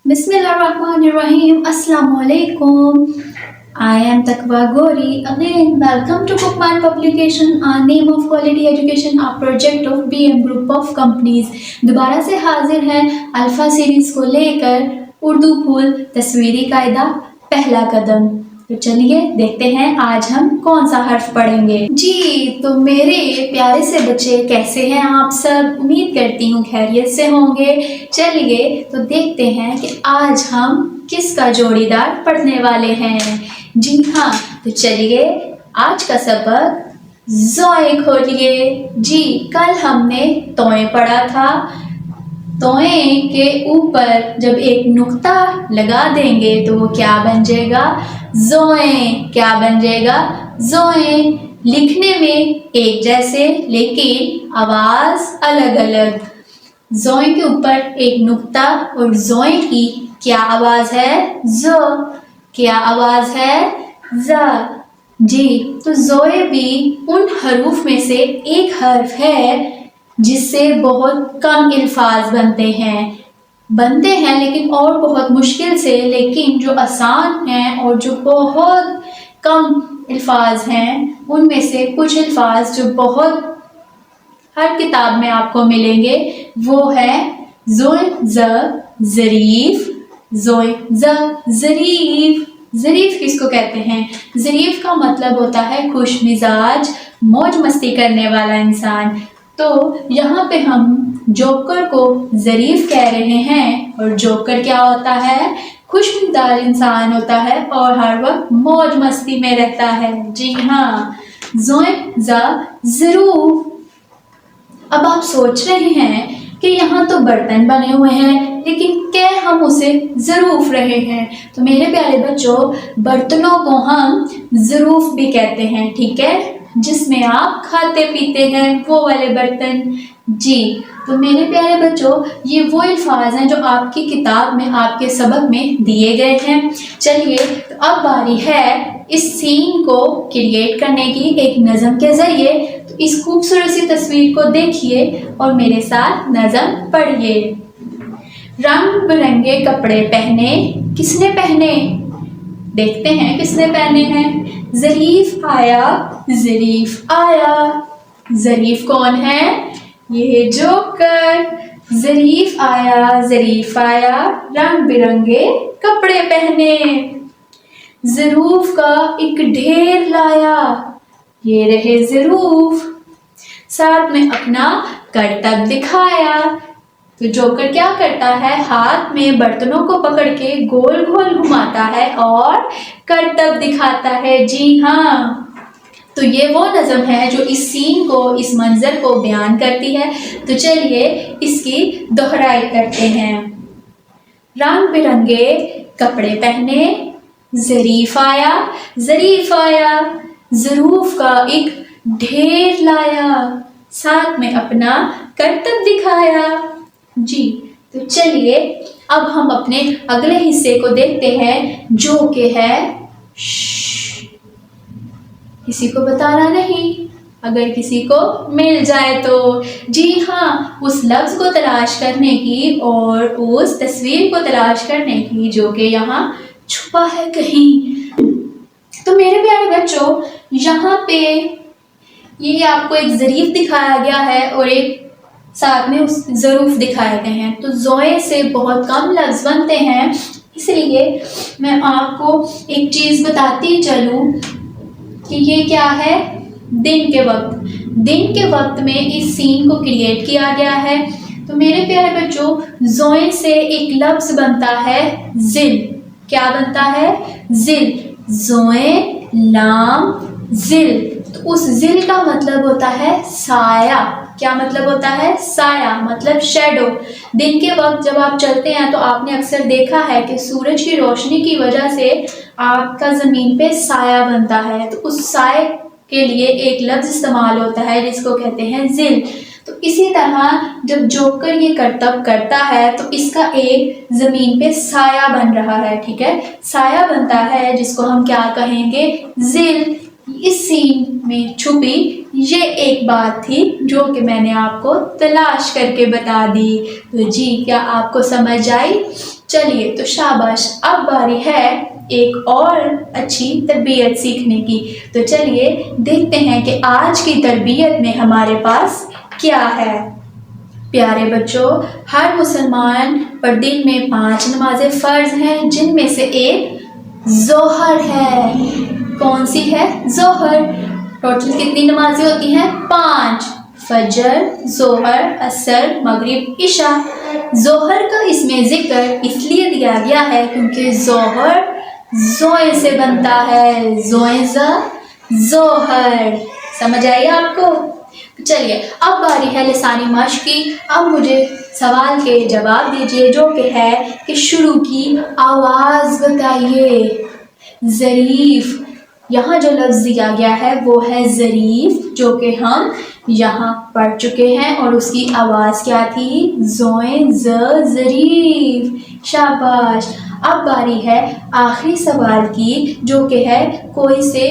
Bismillahirrahmanirrahim. Assalamualaikum. I am Takwa Gori. Again, welcome to Bookman Publication, our name of quality education, our project of BM Group of Companies. दोबारा से हाजिर हैं alpha series को लेकर उर्दू फूल तस्वीरी कायदा पहला कदम। तो चलिए देखते हैं आज हम कौन सा हर्फ पढ़ेंगे। जी तो मेरे प्यारे से बच्चे कैसे हैं आप सब, उम्मीद करती हूँ खैरियत से होंगे। चलिए तो देखते हैं कि आज हम किसका जोड़ीदार पढ़ने वाले हैं। जी हाँ, तो चलिए आज का सबक ज़ोए खोलिए। जी कल हमने तोए पढ़ा था। तोए के ऊपर जब एक नुक्ता लगा देंगे तो वो क्या बन जाएगा, ज़ोए। क्या बन जाएगा, ज़ोए। लिखने में एक जैसे लेकिन आवाज अलग अलग। ज़ोए के ऊपर एक नुक्ता और ज़ोए की क्या आवाज है, ज़। क्या आवाज है, ज़। जी तो ज़ोए भी उन हरूफ में से एक हर्फ है जिससे बहुत कम अल्फाज बनते हैं लेकिन और बहुत मुश्किल से, लेकिन जो आसान हैं और जो बहुत कम अल्फाज हैं उनमें से कुछ अल्फाज जो बहुत हर किताब में आपको मिलेंगे वो है ज़ोए ज़ ज़रीफ, ज़ोए ज़ ज़रीफ। ज़रीफ किसको कहते हैं, ज़रीफ का मतलब होता है खुश मिजाज, मौज मस्ती करने वाला इंसान। तो यहाँ पे हम जोकर को ज़रीफ कह रहे हैं और जोकर क्या होता है, खुशमिजाज इंसान होता है और हर वक्त मौज मस्ती में रहता है। जी हाँ, ज़ोए ज़ ज़रूफ। अब आप सोच रहे हैं कि यहाँ तो बर्तन बने हुए हैं लेकिन क्या हम उसे ज़रूफ रहे हैं। तो मेरे प्यारे बच्चों, बर्तनों को हम ज़रूफ भी कहते हैं, ठीक है, जिसमें आप खाते पीते हैं वो वाले बर्तन। जी तो मेरे प्यारे बच्चों, ये वो अल्फाज हैं जो आपकी किताब में आपके सबक में दिए गए हैं। चलिए तो अब बारी है इस सीन को क्रिएट करने की एक नज़म के ज़रिए। तो इस खूबसूरत सी तस्वीर को देखिए और मेरे साथ नज़म पढ़िए। रंग बिरंगे कपड़े पहने, किसने पहने, देखते हैं किसने पहने हैं। ज़रीफ आया, ज़रीफ आया। ज़रीफ कौन है, ये जोकर। ज़रीफ आया, ज़रीफ आया, रंग बिरंगे कपड़े पहने। ज़रूफ का एक ढेर लाया, ये रहे ज़रूफ। साथ में अपना करतब दिखाया। तो जोकर क्या करता है, हाथ में बर्तनों को पकड़ के गोल गोल घुमाता है और करतब दिखाता है। जी हाँ, तो ये वो नज़म है जो इस सीन को, इस मंजर को बयान करती है। तो चलिए इसकी दोहराई करते हैं। रंग बिरंगे कपड़े पहने, ज़रीफ आया, ज़रीफ आया, ज़रूफ का एक ढेर लाया, साथ में अपना करतब दिखाया। जी तो चलिए अब हम अपने अगले हिस्से को देखते हैं जो कि है किसी को बताना नहीं, अगर किसी को मिल जाए तो। जी हाँ, उस लफ्ज़ को तलाश करने की और उस तस्वीर को तलाश करने की जो कि यहाँ छुपा है कहीं। तो मेरे प्यारे बच्चों, यहाँ पे ये आपको एक ज़रीफ दिखाया गया है और एक साथ में उस ज़रूफ दिखाए गए हैं। तो ज़ोए से बहुत कम लफ्ज़ बनते हैं, इसलिए मैं आपको एक चीज़ बताती चलूँ कि ये क्या है, दिन के वक्त। दिन के वक्त में इस सीन को क्रिएट किया गया है। तो मेरे प्यारे बच्चों, ज़ोए से एक लफ्ज़ बनता है ज़िल। क्या बनता है, ज़िल। ज़ोए लाम ज़िल। तो उस ज़िल का मतलब होता है साया। क्या मतलब होता है, साया मतलब शैडो। दिन के वक्त जब आप चलते हैं तो आपने अक्सर देखा है कि सूरज की रोशनी की वजह से आपका ज़मीन पे साया बनता है। तो उस साए के लिए एक लफ्ज़ इस्तेमाल होता है जिसको कहते हैं ज़िल। तो इसी तरह जब जोकर ये करतब करता है तो इसका एक ज़मीन पे साया बन रहा है, ठीक है, साया बनता है जिसको हम क्या कहेंगे, ज़िल। इस सीन में छुपी ये एक बात थी जो कि मैंने आपको तलाश करके बता दी। तो जी क्या आपको समझ आई। چلیے تو شاباش، اب باری ہے ایک اور اچھی تربیت سیکھنے کی. تو چلیے دیکھتے ہیں کہ آج کی تربیت میں ہمارے پاس کیا ہے. پیارے بچوں، ہر مسلمان پر دن میں 5 نمازیں فرض ہیں، جن میں سے ایک ظہر ہے. کون سی ہے؟ ظہر. ٹوٹل کتنی نمازیں ہوتی ہیں؟ 5. فجر، ظہر، عصر، مغرب، عشاء. ظہر کا اس میں ذکر اس لیے دیا گیا ہے کیونکہ ظہر زوئیں سے بنتا ہے. زوئیں ظہر. سمجھ آئی آپ کو؟ چلیے اب باری ہے لسانی مشق کی. اب مجھے سوال کے جواب دیجیے جو کہ ہے کہ شروع کی آواز بتائیے. ظریف. یہاں جو لفظ دیا گیا ہے وہ ہے ظریف، جو کہ ہم یہاں پڑھ چکے ہیں، اور اس کی آواز کیا تھی؟ زوئیں ظریف. شاباش. اب باری ہے آخری سوال کی جو کہ ہے کوئی سے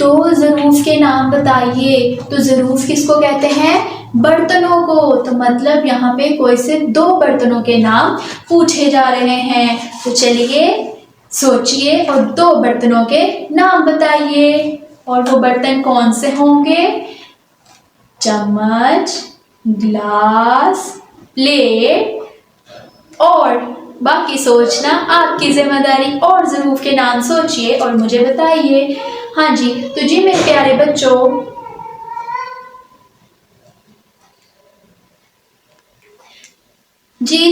2 ظروف کے نام بتائیے. تو ظروف کس کو کہتے ہیں؟ برتنوں کو. تو مطلب یہاں پہ کوئی سے 2 برتنوں کے نام پوچھے جا رہے ہیں. تو چلیے سوچئے اور 2 برتنوں کے نام بتائیے. اور وہ برتن کون سے ہوں گے؟ چمچ، گلاس، پلیٹ، اور باقی سوچنا آپ کی ذمہ داری. اور ظروف کے نام سوچئے اور مجھے بتائیے. ہاں جی، تو جی میرے پیارے بچوں،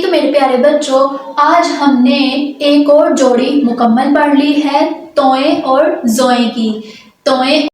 تو میرے پیارے بچوں، آج ہم نے ایک اور جوڑی مکمل پڑھ لی ہے توئیں اور زوئیں کی. توئیں